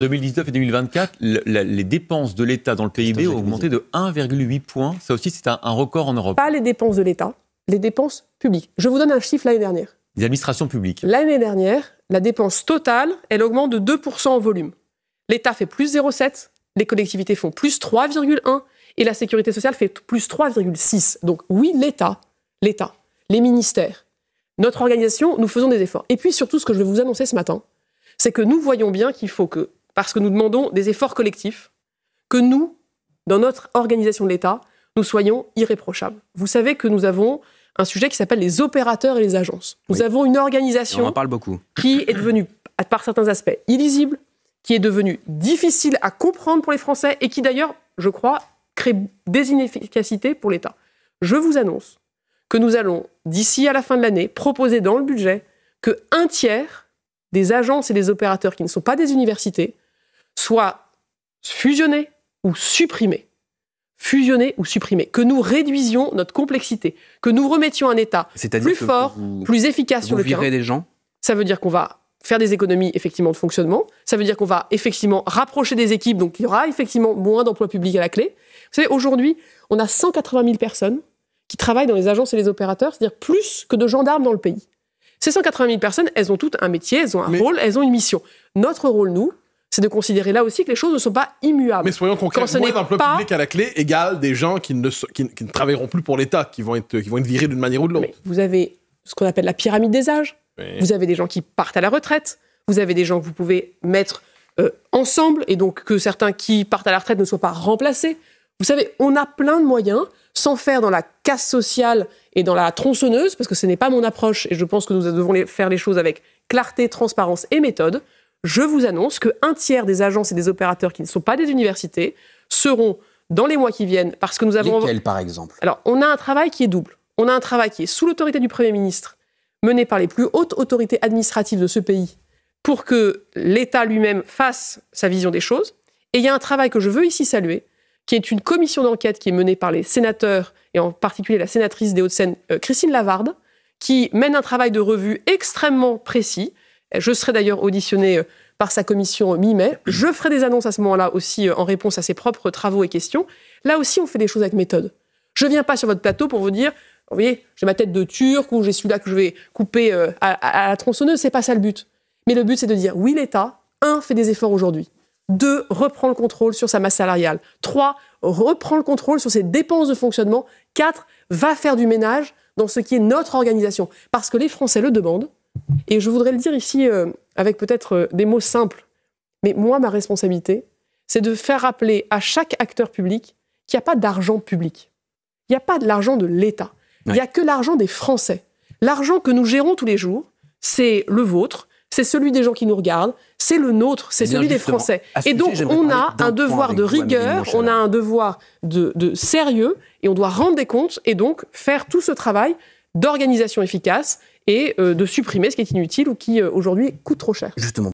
2019 et 2024, les dépenses de l'État dans le PIB ont augmenté de 1,8 points. Ça aussi, c'est un record en Europe. Pas les dépenses de l'État, les dépenses publiques. Je vous donne un chiffre l'année dernière. Les administrations publiques. L'année dernière, la dépense totale, elle augmente de 2% en volume. L'État fait plus 0,7, les collectivités font plus 3,1 et la sécurité sociale fait plus 3,6. Donc oui, l'État, les ministères, notre organisation, nous faisons des efforts. Et puis surtout, ce que je vais vous annoncer ce matin, c'est que nous voyons bien qu'il faut que, parce que nous demandons des efforts collectifs, que nous, dans notre organisation de l'État, nous soyons irréprochables. Vous savez que nous avons un sujet qui s'appelle les opérateurs et les agences. Nous avons une organisation on en parle beaucoup. Qui est devenue, par certains aspects, illisible, qui est devenue difficile à comprendre pour les Français et qui d'ailleurs, je crois, crée des inefficacités pour l'État. Je vous annonce que nous allons, d'ici à la fin de l'année, proposer dans le budget que 1/3 des agences et des opérateurs qui ne sont pas des universités soient fusionnés ou supprimés. Que nous réduisions notre complexité, que nous remettions un État plus fort, plus efficace sur le terrain. Vous virez des gens ? Ça veut dire qu'on va faire des économies effectivement de fonctionnement, ça veut dire qu'on va effectivement rapprocher des équipes, donc il y aura effectivement moins d'emplois publics à la clé. Vous savez, aujourd'hui, on a 180 000 personnes qui travaillent dans les agences et les opérateurs, c'est-à-dire plus que de gendarmes dans le pays. Ces 180 000 personnes, elles ont toutes un métier, elles ont un rôle, elles ont une mission. Notre rôle, nous, c'est de considérer là aussi que les choses ne sont pas immuables. Mais soyons concrets, moins d'emplois publics à la clé égale des gens qui ne travailleront plus pour l'État, qui vont être virés d'une manière ou de l'autre. Mais vous avez ce qu'on appelle la pyramide des âges. Oui. Vous avez des gens qui partent à la retraite. Vous avez des gens que vous pouvez mettre ensemble, et donc que certains qui partent à la retraite ne soient pas remplacés. Vous savez, on a plein de moyens, sans faire dans la casse sociale et dans la tronçonneuse, parce que ce n'est pas mon approche, et je pense que nous devons faire les choses avec clarté, transparence et méthode. Je vous annonce que 1/3 des agences et des opérateurs qui ne sont pas des universités seront dans les mois qui viennent, parce que nous avons... Lesquels, par exemple ? Alors, on a un travail qui est double. On a un travail qui est sous l'autorité du Premier ministre, mené par les plus hautes autorités administratives de ce pays, pour que l'État lui-même fasse sa vision des choses. Et il y a un travail que je veux ici saluer, qui est une commission d'enquête qui est menée par les sénateurs, et en particulier la sénatrice des Hauts-de-Seine, Christine Lavarde, qui mène un travail de revue extrêmement précis. Je serai d'ailleurs auditionnée par sa commission mi-mai. Je ferai des annonces à ce moment-là aussi en réponse à ses propres travaux et questions. Là aussi, on fait des choses avec méthode. Je ne viens pas sur votre plateau pour vous dire, vous voyez, j'ai ma tête de turc ou j'ai celui-là que je vais couper à la tronçonneuse. C'est pas ça le but. Mais le but, c'est de dire, oui, l'État, 1, fait des efforts aujourd'hui. 2, reprend le contrôle sur sa masse salariale. 3, reprend le contrôle sur ses dépenses de fonctionnement. 4, va faire du ménage dans ce qui est notre organisation. Parce que les Français le demandent. Et je voudrais le dire ici avec peut-être des mots simples. Mais moi, ma responsabilité, c'est de faire rappeler à chaque acteur public qu'il n'y a pas d'argent public. Il n'y a pas de l'argent de l'État. Il n'y a que l'argent des Français. L'argent que nous gérons tous les jours, c'est le vôtre, c'est celui des gens qui nous regardent, c'est le nôtre, c'est celui des Français. Et donc, on a un devoir de rigueur, on a un devoir de sérieux, et on doit rendre des comptes, et donc faire tout ce travail d'organisation efficace et de supprimer ce qui est inutile ou qui, aujourd'hui, coûte trop cher. Justement.